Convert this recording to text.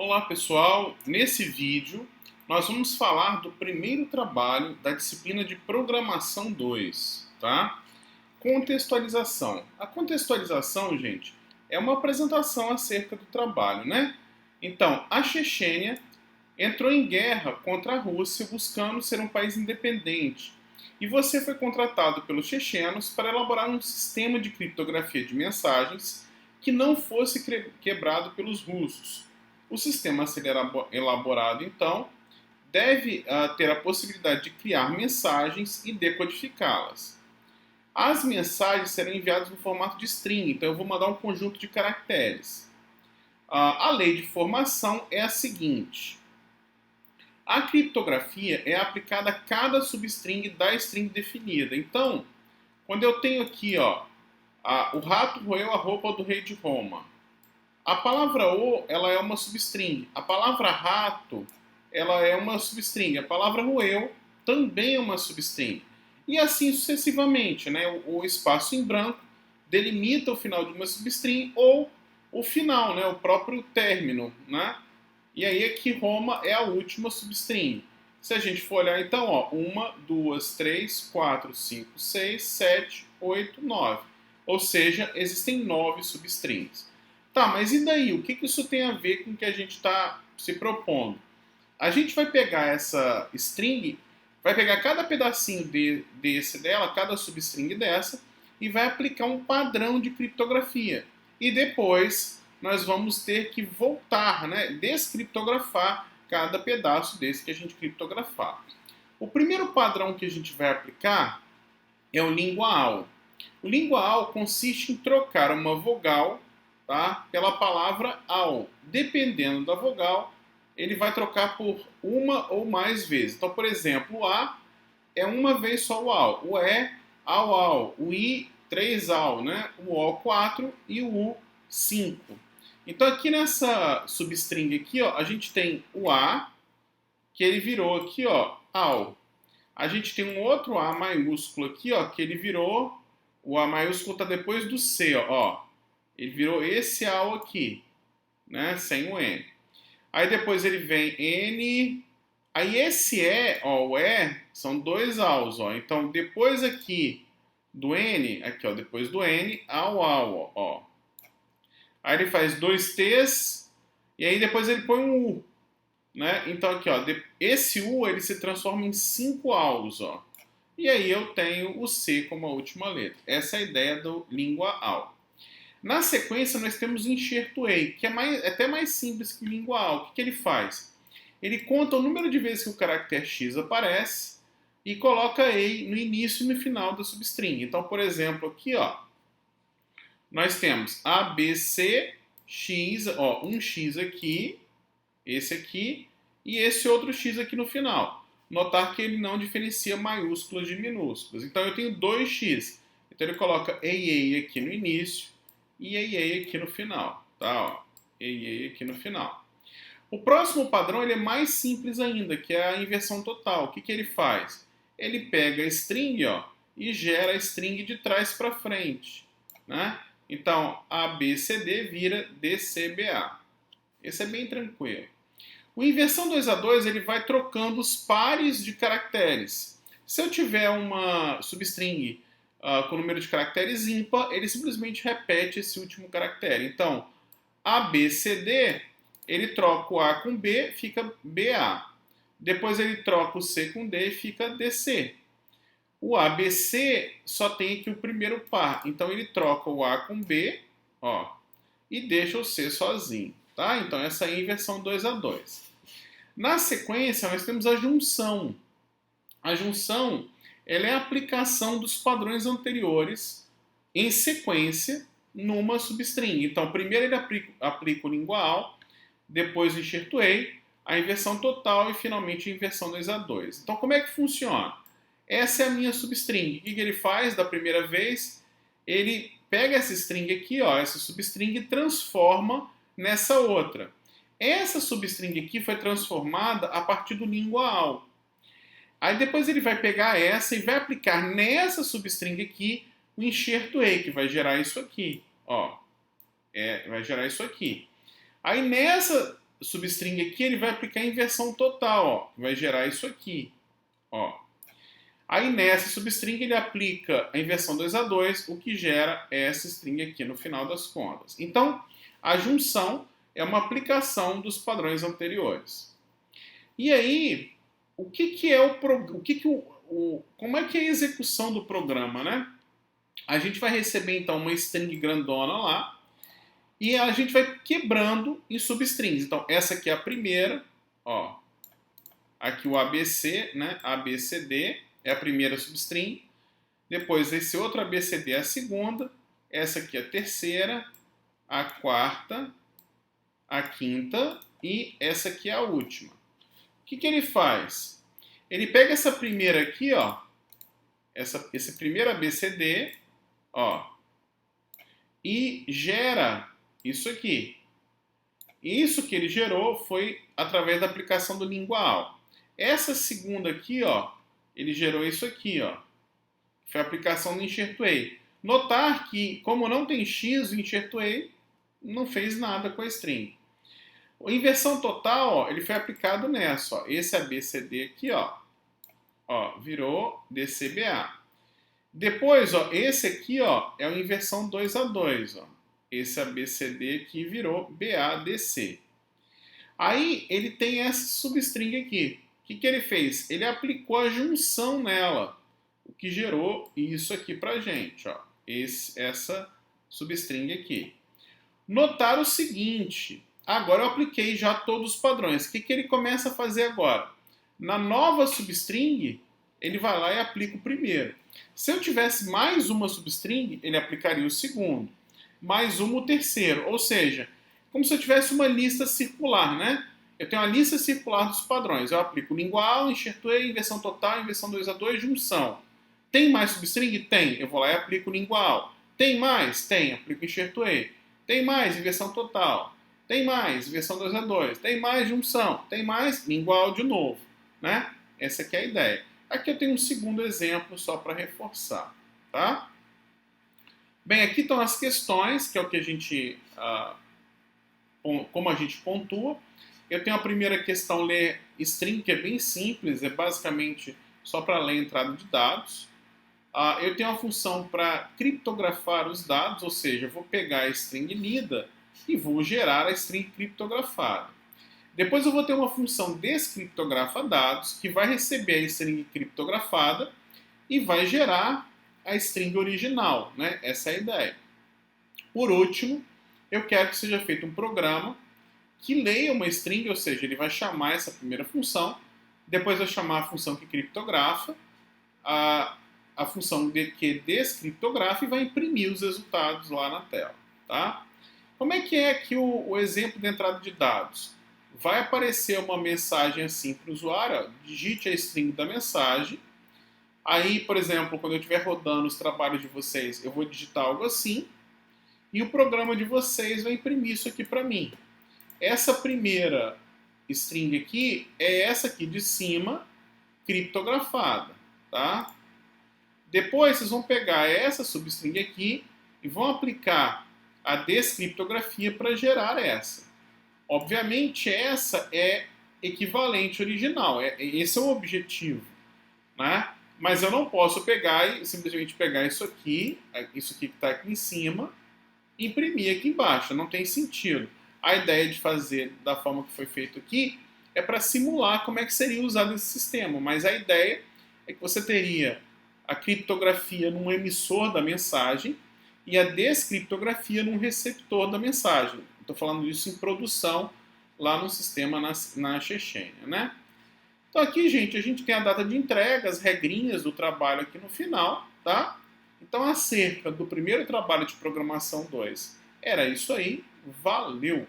Olá pessoal, nesse vídeo nós vamos falar do primeiro trabalho da disciplina de Programação 2, tá? Contextualização. A contextualização, gente, é uma apresentação acerca do trabalho, né? Então, a Chechênia entrou em guerra contra a Rússia buscando ser um país independente. E você foi contratado pelos chechenos para elaborar um sistema de criptografia de mensagens que não fosse quebrado pelos russos. O sistema a ser elaborado, então, deve ter a possibilidade de criar mensagens e decodificá-las. As mensagens serão enviadas no formato de string, então eu vou mandar um conjunto de caracteres. A lei de formação é a seguinte: a criptografia é aplicada a cada substring da string definida. Então, quando eu tenho aqui, o rato roeu a roupa do rei de Roma, a palavra o, ela é uma substring. A palavra rato, ela é uma substring. A palavra roeu também é uma substring. E assim sucessivamente, né? O espaço em branco delimita o final de uma substring ou o final, né? O próprio término, né? E aí aqui Roma é a última substring. Se a gente for olhar então, 1, 2, 3, 4, 5, 6, 7, 8, 9. Ou seja, existem 9 substrings. Tá, mas e daí? O que isso tem a ver com o que a gente está se propondo? A gente vai pegar essa string, vai pegar cada pedacinho dela, cada substring dessa, e vai aplicar um padrão de criptografia. E depois nós vamos ter que voltar, né, descriptografar cada pedaço desse que a gente criptografar. O primeiro padrão que a gente vai aplicar é o lingual. O lingual consiste em trocar uma vogal, tá, pela palavra ao. Dependendo da vogal, ele vai trocar por uma ou mais vezes. Então, por exemplo, o A é uma vez só o ao. O E, ao. O I, 3 ao, né? O O, 4 e o U, 5. Então, aqui nessa substring aqui, a gente tem o A, que ele virou aqui, ao. A gente tem um outro A maiúsculo aqui, que ele virou, o A maiúsculo está depois do C, Ele virou esse ao aqui, né? Sem o N. Aí depois ele vem N. Aí esse o E, são dois aos, Então depois aqui do N, depois do N, ao, Aí ele faz dois T's, e aí depois ele põe um U, né? Então aqui, esse U, ele se transforma em 5 aos, E aí eu tenho o C como a última letra. Essa é a ideia do língua ao. Na sequência, nós temos o enxerto EI, que é até mais simples que língua ao. O que ele faz? Ele conta o número de vezes que o caractere X aparece e coloca EI no início e no final da substring. Então, por exemplo, aqui, nós temos A, B, C, X, um X aqui, esse aqui, e esse outro X aqui no final. Notar que ele não diferencia maiúsculas de minúsculas. Então, eu tenho 2X. Então, ele coloca EI aqui no início e EI aqui no final, tá? EI aqui no final. O próximo padrão ele é mais simples ainda, que é a inversão total. O que ele faz? Ele pega a string, e gera a string de trás para frente, né? Então, ABCD vira DCBA. Esse é bem tranquilo. O inversão 2 a 2 ele vai trocando os pares de caracteres. Se eu tiver uma substring com número de caracteres ímpar, ele simplesmente repete esse último caractere. Então, ABCD, ele troca o A com B, fica BA. Depois ele troca o C com D e fica DC. O ABC só tem aqui o primeiro par, então ele troca o A com B, e deixa o C sozinho, tá? Então essa é a inversão 2 a 2. Na sequência, nós temos a junção. A junção ela é a aplicação dos padrões anteriores em sequência numa substring. Então, primeiro ele aplica o lingual, depois o enxerto EI, a inversão total e finalmente a inversão 2 a 2. Então, como é que funciona? Essa é a minha substring. O que ele faz da primeira vez? Ele pega essa string aqui, essa substring, e transforma nessa outra. Essa substring aqui foi transformada a partir do lingual. Aí depois ele vai pegar essa e vai aplicar nessa substring aqui o enxerto EI, que vai gerar isso aqui. Vai gerar isso aqui. Aí nessa substring aqui, ele vai aplicar a inversão total, ó, vai gerar isso aqui, ó. Aí nessa substring ele aplica a inversão 2 a 2, o que gera essa string aqui no final das contas. Então, a junção é uma aplicação dos padrões anteriores. E aí, como é que é a execução do programa, né? A gente vai receber então uma string grandona lá e a gente vai quebrando em substrings. Então, essa aqui é a primeira, ó. Aqui o ABC, né? ABCD é a primeira substring. Depois esse outro ABCD é a segunda. Essa aqui é a terceira, a quarta, a quinta e essa aqui é a última. O que ele faz? Ele pega essa primeira aqui, ó, esse primeiro ABCD, ó, e gera isso aqui. Isso que ele gerou foi através da aplicação do lingual. Essa segunda aqui, ó, ele gerou isso aqui, ó. Foi a aplicação do enxerto-a. Notar que, como não tem x, o enxerto-a não fez nada com a string. A inversão total, ó, ele foi aplicado nessa, ó. Esse ABCD aqui, ó, virou DCBA. Depois, ó, esse aqui, ó, é a inversão 2 a 2, ó. Esse ABCD aqui virou BADC. Aí ele tem essa substring aqui. O que ele fez? Ele aplicou a junção nela, o que gerou isso aqui pra gente, ó. Essa substring aqui. Notar o seguinte, agora eu apliquei já todos os padrões. O que ele começa a fazer agora? Na nova substring, ele vai lá e aplica o primeiro. Se eu tivesse mais uma substring, ele aplicaria o segundo. Mais uma o terceiro. Ou seja, como se eu tivesse uma lista circular, né? Eu tenho a lista circular dos padrões. Eu aplico lingual, enxerto-a, inversão total, inversão 2 a 2, junção. Tem mais substring? Tem. Eu vou lá e aplico lingual. Tem mais? Tem. Aplico enxerto-a. Tem mais? Inversão total. Tem mais? Inversão 2 a 2. Tem mais? Junção. Tem mais? Lingual de novo. Né? Essa aqui é a ideia. Aqui eu tenho um segundo exemplo só para reforçar. Tá? Bem, aqui estão as questões, que é o que a gente... como a gente pontua. Eu tenho a primeira questão, ler string, que é bem simples, é basicamente só para ler a entrada de dados. Eu tenho uma função para criptografar os dados, ou seja, eu vou pegar a string lida e vou gerar a string criptografada. Depois eu vou ter uma função descriptografa dados, que vai receber a string criptografada e vai gerar a string original, né? Essa é a ideia. Por último, eu quero que seja feito um programa que leia uma string, ou seja, ele vai chamar essa primeira função, depois vai chamar a função que criptografa, a função que descriptografa e vai imprimir os resultados lá na tela. Tá? Como é que é aqui o exemplo de entrada de dados? Vai aparecer uma mensagem assim para o usuário, ó, digite a string da mensagem. Aí, por exemplo, quando eu estiver rodando os trabalhos de vocês, eu vou digitar algo assim, e o programa de vocês vai imprimir isso aqui para mim. Essa primeira string aqui é essa aqui de cima, criptografada, tá? Depois vocês vão pegar essa substring aqui e vão aplicar a descriptografia para gerar essa. Obviamente essa é equivalente original, esse é o objetivo, né? Mas eu não posso pegar e simplesmente pegar isso aqui que está aqui em cima, e imprimir aqui embaixo, não tem sentido. A ideia de fazer da forma que foi feito aqui é para simular como é que seria usado esse sistema, mas a ideia é que você teria a criptografia num emissor da mensagem e a descriptografia num receptor da mensagem. Estou falando disso em produção lá no sistema na Chechênia, né? Então aqui, gente, a gente tem a data de entrega, as regrinhas do trabalho aqui no final, tá? Então acerca do primeiro trabalho de programação 2 era isso aí. Valeu!